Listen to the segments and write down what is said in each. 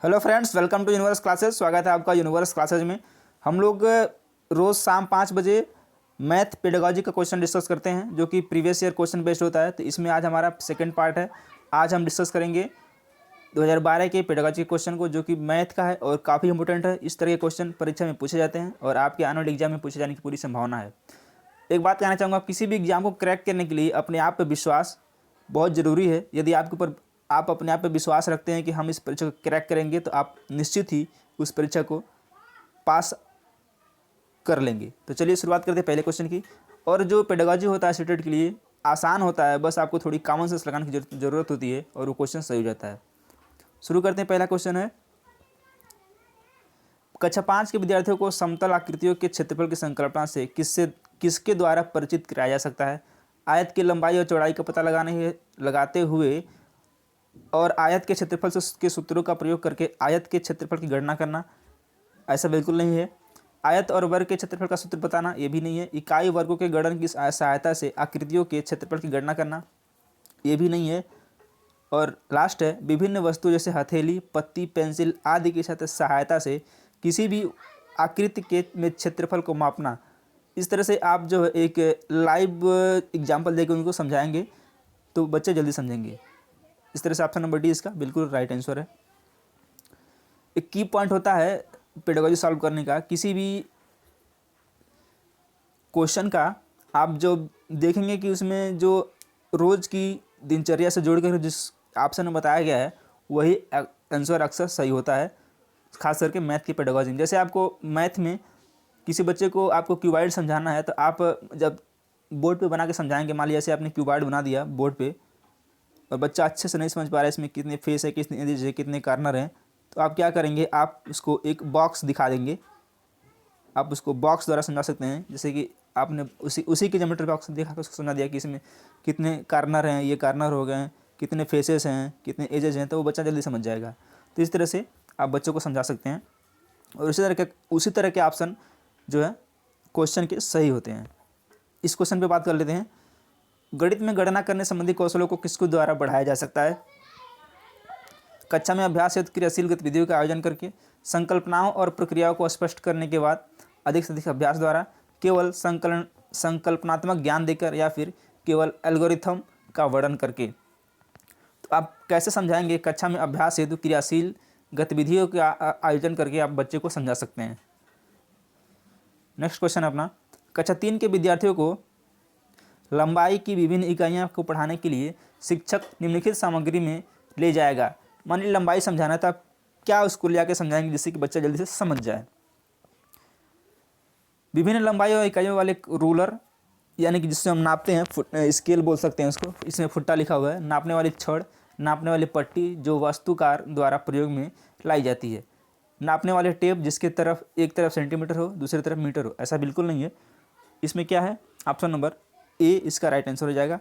Hello friends, welcome to universe classes. स्वागत है आपका यूनिवर्स क्लासेस में। हम लोग रोज़ शाम 5 बजे मैथ पेडागॉजी का क्वेश्चन डिस्कस करते हैं, जो कि प्रीवियस ईयर क्वेश्चन बेस्ड होता है। तो इसमें आज हमारा सेकंड पार्ट है। आज हम डिस्कस करेंगे 2012 के पेडागॉजी के क्वेश्चन को, जो कि मैथ का है और काफ़ी इंपॉर्टेंट है। इस तरह के क्वेश्चन परीक्षा में पूछे जाते हैं और आपके आने वाले एग्जाम में पूछे जाने की पूरी संभावना है। एक बात कहना चाहूँगा, किसी भी एग्जाम को क्रैक करने के लिए अपने आप पर विश्वास बहुत ज़रूरी है। यदि आपके ऊपर आप अपने आप पे विश्वास रखते हैं कि हम इस परीक्षा को क्रैक करेंगे, तो आप निश्चित ही उस परीक्षा को पास कर लेंगे। तो चलिए शुरुआत करते हैं पहले क्वेश्चन की। और जो पेडागॉजी होता है स्टूडेंट के लिए आसान होता है, बस आपको थोड़ी कॉमन सेंस लगाने की ज़रूरत होती है और वो क्वेश्चन सही हो जाता है। शुरू करते हैं। पहला क्वेश्चन है, कक्षा 5 के विद्यार्थियों को समतल आकृतियों के क्षेत्रफल की संकल्पना से किसके द्वारा परिचित कराया जा सकता है? आयत की लंबाई और चौड़ाई का पता लगाते हुए और आयत के क्षेत्रफल के सूत्रों का प्रयोग करके आयत के क्षेत्रफल की गणना करना। ऐसा बिल्कुल नहीं है। आयत और वर्ग के क्षेत्रफल का सूत्र बताना, ये भी नहीं है। इकाई वर्गों के गणन की सहायता से आकृतियों के क्षेत्रफल की गणना करना, ये भी नहीं है। और लास्ट है, विभिन्न वस्तु जैसे हथेली, पत्ती, पेंसिल आदि की सहायता से किसी भी आकृति के में क्षेत्रफल को मापना। इस तरह से आप जो है एक लाइव एग्जाम्पल देकर उनको समझाएंगे तो बच्चे जल्दी समझेंगे। इस तरह से ऑप्शन नंबर डी इसका बिल्कुल राइट आंसर है। एक की पॉइंट होता है पेडागॉजी सॉल्व करने का, किसी भी क्वेश्चन का आप जो देखेंगे कि उसमें जो रोज़ की दिनचर्या से जोड़कर जिस ऑप्शन में बताया गया है वही आंसर अक्सर सही होता है, खास करके मैथ की पेडागॉजी में। जैसे आपको मैथ में किसी बच्चे को आपको क्यूबाइड समझाना है, तो आप जब बोर्ड पे बना के समझाएंगे, मान लिया जैसे आपने क्यूबाइड बना दिया बोर्ड पे और बच्चा अच्छे से नहीं समझ पा रहा है इसमें कितने फेस है, कितने एजेस है, कितने कार्नर हैं, तो आप क्या करेंगे, आप उसको एक बॉक्स दिखा देंगे। आप उसको बॉक्स द्वारा समझा सकते हैं। जैसे कि आपने उसी के ज्योमेट्री बॉक्स दिखा कर उसको समझा दिया कि इसमें कितने कार्नर हैं, ये कार्नर हो गए, कितने फेसेस हैं, कितने एजेस हैं, तो वो बच्चा जल्दी समझ जाएगा। तो इस तरह से आप बच्चों को समझा सकते हैं और उसी तरह के ऑप्शन जो है क्वेश्चन के सही होते हैं। इस क्वेश्चन पे बात कर लेते हैं। गणित में गणना करने संबंधी कौशलों को किसके द्वारा बढ़ाया जा सकता है? कक्षा में अभ्यास हेतु क्रियाशील गतिविधियों का आयोजन करके, संकल्पनाओं और प्रक्रियाओं को स्पष्ट करने के बाद, अधिक से अधिक अभ्यास द्वारा, केवल संकल्पनात्मक ज्ञान देकर, या फिर केवल एल्गोरिथम का वर्णन करके। तो आप कैसे समझाएंगे? कक्षा में अभ्यास हेतु क्रियाशील गतिविधियों का आयोजन करके आप बच्चे को समझा सकते हैं। नेक्स्ट क्वेश्चन अपना, कक्षा 3 के विद्यार्थियों को लंबाई की विभिन्न इकाइयों को पढ़ाने के लिए शिक्षक निम्नलिखित सामग्री में ले जाएगा। मान लीजिए लंबाई समझाना था, आप क्या उसको ले आके समझाएंगे जिससे कि बच्चा जल्दी से समझ जाए? विभिन्न लंबाई और इकाइयों वाले रूलर, यानी कि जिससे हम नापते हैं, स्केल बोल सकते हैं उसको, इसमें फुट्टा लिखा हुआ है। नापने वाली छड़, नापने वाली पट्टी जो वास्तुकार द्वारा प्रयोग में लाई जाती है। नापने वाले टेप जिसके तरफ एक तरफ सेंटीमीटर हो, दूसरी तरफ मीटर हो। ऐसा बिल्कुल नहीं है। इसमें क्या है? ऑप्शन नंबर ए इसका राइट आंसर हो जाएगा।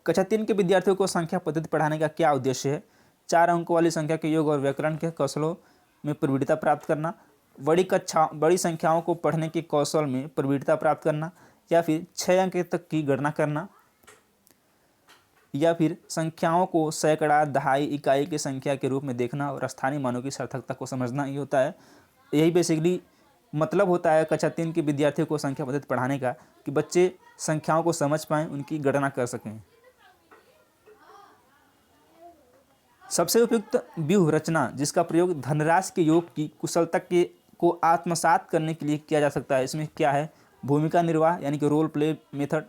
कक्षा 3 के विद्यार्थियों को संख्या पद्धति पढ़ाने का क्या उद्देश्य है? 4 अंकों वाली संख्या के योग और व्याकरण के कौशलों में प्रवीणता प्राप्त करना, बड़ी संख्याओं को पढ़ने के कौशल में प्रवीणता प्राप्त करना, या फिर 6 अंक तक की गणना करना, या फिर संख्याओं को सैकड़ा, दहाई, इकाई की संख्या के रूप में देखना और स्थानीय मानों की सार्थकता को समझना ही होता है। यही बेसिकली मतलब होता है कक्षा 3 के विद्यार्थियों को संख्या पद्धति पढ़ाने का, कि बच्चे संख्याओं को समझ पाएँ, उनकी गणना कर सकें। सबसे उपयुक्त व्यूह रचना जिसका प्रयोग धनराशि के योग की कुशलता को आत्मसात करने के लिए किया जा सकता है। इसमें क्या है? भूमिका निर्वाह, यानी कि रोल प्ले मेथड।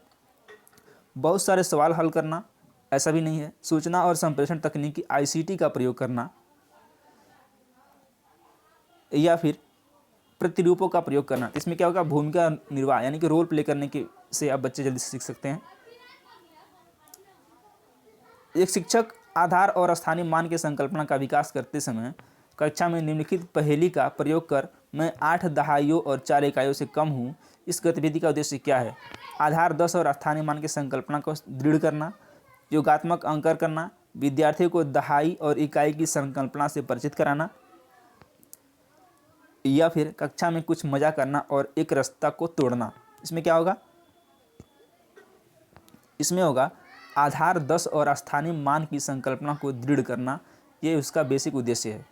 बहुत सारे सवाल हल करना, ऐसा भी नहीं है। सूचना और संप्रेषण तकनीकी ICT का प्रयोग करना, या फिर प्रतिरूपों का प्रयोग करना। इसमें क्या होगा? भूमिका निर्वाह, यानी कि रोल प्ले करने के से आप बच्चे जल्दी से सीख सकते हैं। एक शिक्षक आधार और स्थानीय मान की संकल्पना का विकास करते समय कक्षा में निम्नलिखित पहेली का प्रयोग कर, मैं 8 दहाइयों और 4 इकाइयों से कम हूँ, इस गतिविधि का उद्देश्य क्या है? आधार 10 और स्थानीय मान की संकल्पना को दृढ़ करना, योगात्मक अंकन करना, विद्यार्थियों को दहाई और इकाई की संकल्पना से परिचित कराना, या फिर कक्षा में कुछ मजा करना और एक रास्ता को तोड़ना। इसमें क्या होगा? इसमें होगा आधार 10 और स्थानीय मान की संकल्पना को दृढ़ करना, ये उसका बेसिक उद्देश्य है।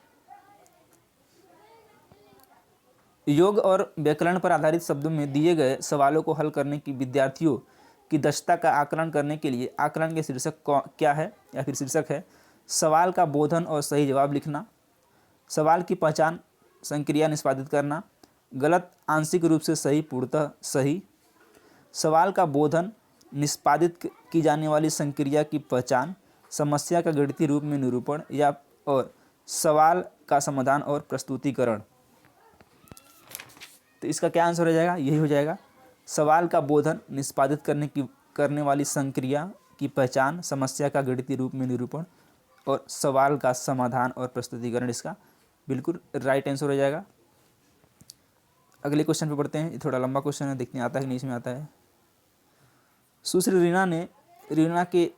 योग और व्याकरण पर आधारित शब्दों में दिए गए सवालों को हल करने की विद्यार्थियों की दक्षता का आकलन करने के लिए आकलन के शीर्षक क्या है, या फिर शीर्षक है सवाल का बोधन और सही जवाब लिखना, सवाल की पहचान, संक्रिया निष्पादित करना, गलत आंशिक रूप से सही पूर्णतः सही, सवाल का बोधन, निष्पादित की जाने वाली संक्रिया की पहचान, समस्या का गणितीय रूप में निरूपण या और सवाल का समाधान और प्रस्तुतिकरण। तो इसका क्या आंसर हो जाएगा, यही हो जाएगा सवाल का बोधन, निष्पादित करने वाली संक्रिया की पहचान, समस्या का गणितीय रूप में निरूपण और सवाल का समाधान और प्रस्तुतिकरण। इसका बिल्कुल राइट आंसर हो जाएगा। अगले क्वेश्चन पे पढ़ते हैं। ये थोड़ा लंबा क्वेश्चन है, देखते हैं आता है कि नहीं इसमें आता है। सुश्री रीना के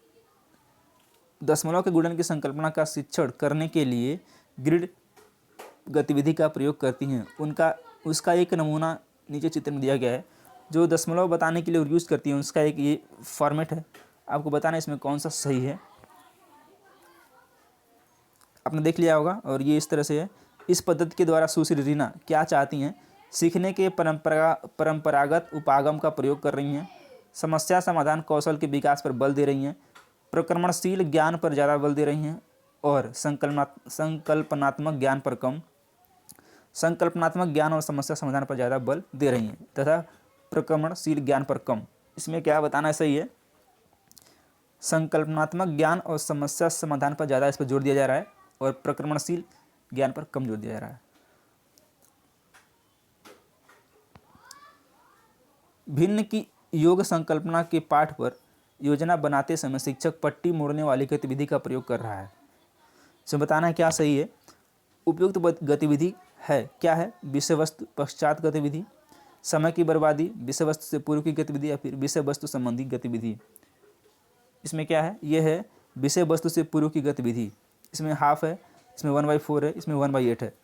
दशमलव के गुणन की संकल्पना का शिक्षण करने के लिए ग्रिड गतिविधि का प्रयोग करती हैं। उसका एक नमूना नीचे चित्र में दिया गया है जो दशमलव बताने के लिए यूज करती हैं। उसका एक ये फॉर्मेट है, आपको बताना है इसमें कौन सा सही है। आपने देख लिया होगा और ये इस तरह से है। इस पद्धति के द्वारा सुश्री रीना क्या चाहती हैं, सीखने के परंपरागत उपागम का प्रयोग कर रही हैं, समस्या समाधान कौशल के विकास पर बल दे रही हैं, प्रक्रमणशील ज्ञान पर ज़्यादा बल दे रही हैं और संकल्पनात्मक ज्ञान पर कम, संकल्पनात्मक ज्ञान और समस्या समाधान पर ज़्यादा बल दे रही हैं तथा प्रक्रमणशील ज्ञान पर कम। इसमें क्या बताना है, सही है, संकल्पनात्मक ज्ञान और समस्या समाधान पर ज़्यादा इस पर जोर दिया जा रहा है और प्रक्रमणशील ज्ञान पर कम जोर दिया जा रहा है। भिन्न की योग संकल्पना के पाठ पर योजना बनाते समय शिक्षक पट्टी मोड़ने वाली गतिविधि का प्रयोग कर रहा है। इसमें बताना है क्या सही है। उपयुक्त गतिविधि है क्या है, विषय वस्तु पश्चात गतिविधि, समय की बर्बादी, विषय वस्तु से पूर्व की गतिविधि या फिर विषय वस्तु संबंधी गतिविधि। इसमें क्या है, यह है विषय वस्तु से पूर्व की गतिविधि। इसमें हाफ है, इसमें 1/4 है, इसमें 1/8 है।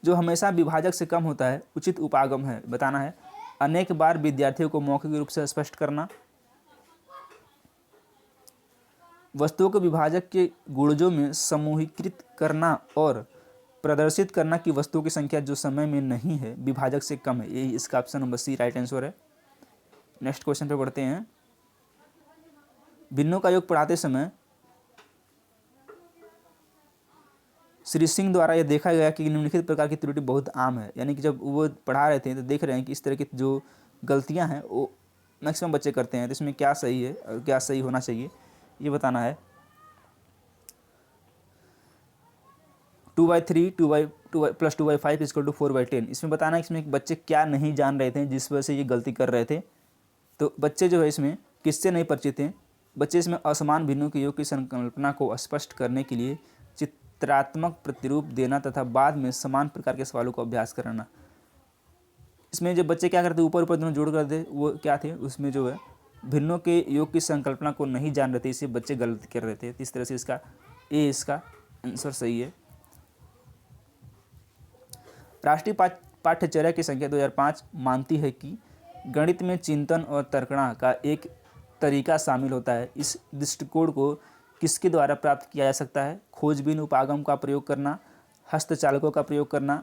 जो हमेशा विभाजक से कम होता है उचित उपागम है। बताना है अनेक बार विद्यार्थियों को मौखिक रूप से स्पष्ट करना, वस्तुओं को विभाजक के गुणजों में समूहीकृत करना और प्रदर्शित करना कि वस्तुओं की संख्या जो समय में नहीं है विभाजक से कम है। यही इसका option number C right answer है। नेक्स्ट क्वेश्चन पे पढ़ते हैं। भिन्नों का योग पढ़ाते समय श्री सिंह द्वारा यह देखा गया कि निम्नलिखित प्रकार की त्रुटि बहुत आम है। यानी कि जब वो पढ़ा रहे थे तो देख रहे हैं कि इस तरह की जो गलतियां हैं वो मैक्सिमम बच्चे करते हैं। तो इसमें क्या सही है और क्या सही होना चाहिए ये बताना है। 2/3 + 2/5 = 4/10। इसमें बताना है इसमें बच्चे क्या नहीं जान रहे थे जिस वजह से ये गलती कर रहे थे। तो बच्चे जो है इसमें किससे नहीं परिचित थे, बच्चे इसमें असमान भिन्नों के योग की संकल्पना को स्पष्ट करने के लिए चित्रात्मक प्रतिरूप देना तथा बाद में समान प्रकार के सवालों का अभ्यास कराना। इसमें जो बच्चे क्या करते ऊपर ऊपर दोनों जोड़ करते वो क्या थे, उसमें जो है भिन्नों के योग की संकल्पना को नहीं जान रहे थे, इससे बच्चे गलत कर रहे थे। इस तरह से इसका आंसर सही है। राष्ट्रीय पाठ्यचर्या की संख्या 2005 मानती है कि गणित में चिंतन और तर्कणा का एक तरीका शामिल होता है। इस दृष्टिकोण को किसके द्वारा प्राप्त किया जा सकता है, खोजबीन उपागम का प्रयोग करना, हस्तचालकों का प्रयोग करना,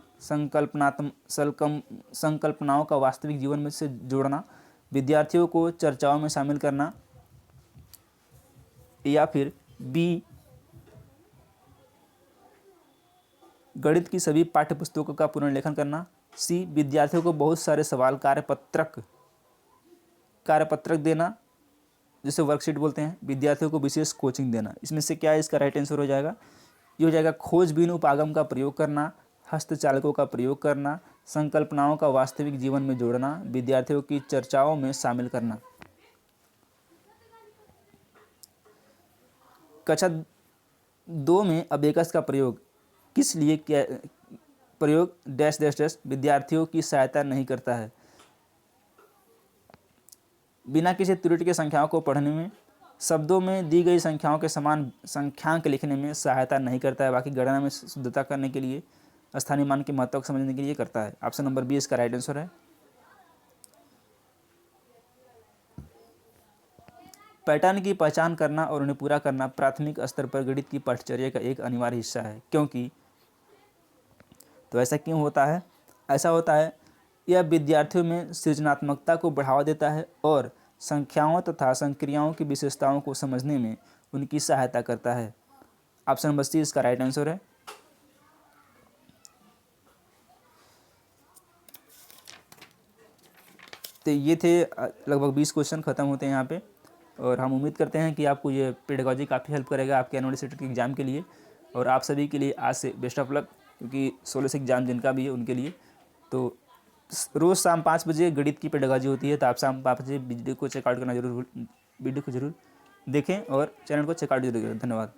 संकल्पनाओं का वास्तविक जीवन में से जोड़ना, विद्यार्थियों को चर्चाओं में शामिल करना, या फिर बी गणित की सभी पाठ्यपुस्तकों का पुनर्लेखन करना, सी विद्यार्थियों को बहुत सारे सवाल कार्यपत्रक देना जिसे वर्कशीट बोलते हैं, विद्यार्थियों को विशेष कोचिंग देना। इसमें से क्या है इसका राइट आंसर हो जाएगा, ये हो जाएगा खोजबीन उपागम का प्रयोग करना, हस्तचालकों का प्रयोग करना, संकल्पनाओं का वास्तविक जीवन में जोड़ना, विद्यार्थियों की चर्चाओं में शामिल करना। कक्षा 2 में अबेकस का प्रयोग किस लिए किया, प्रयोग डैश डैश डैश विद्यार्थियों की सहायता नहीं करता है। बिना किसी त्रुटि के संख्याओं को पढ़ने में, शब्दों में दी गई संख्याओं के समान संख्यांक लिखने में सहायता नहीं करता है, बाकी गणना में शुद्धता करने के लिए स्थानीय मान के महत्व को समझने के लिए करता है। ऑप्शन नंबर बी इसका राइट आंसर है। पैटर्न की पहचान करना और उन्हें पूरा करना प्राथमिक स्तर पर गणित की पाठ्यचर्या का एक अनिवार्य हिस्सा है, क्योंकि तो ऐसा क्यों होता है? ऐसा होता है यह विद्यार्थियों में सृजनात्मकता को बढ़ावा देता है और संख्याओं तथा संक्रियाओं की विशेषताओं को समझने में उनकी सहायता करता है। ऑप्शन नंबर सी इसका राइट आंसर है। तो ये थे लगभग 20 क्वेश्चन ख़त्म होते हैं यहाँ पे, और हम उम्मीद करते हैं कि आपको ये पेडागॉजी काफ़ी हेल्प करेगा आपके एनुअल सेट के एग्ज़ाम के लिए। और आप सभी के लिए आज से बेस्ट ऑफ लक, क्योंकि 16 से एग्ज़ाम जिनका भी है उनके लिए। तो रोज़ शाम 5 बजे गणित की पेडागॉजी होती है, तो आप शाम 5 बजे वीडियो को चेकआउट करना जरूर, वीडियो को जरूर देखें और चैनल को चेकआउट जरूर करें। धन्यवाद।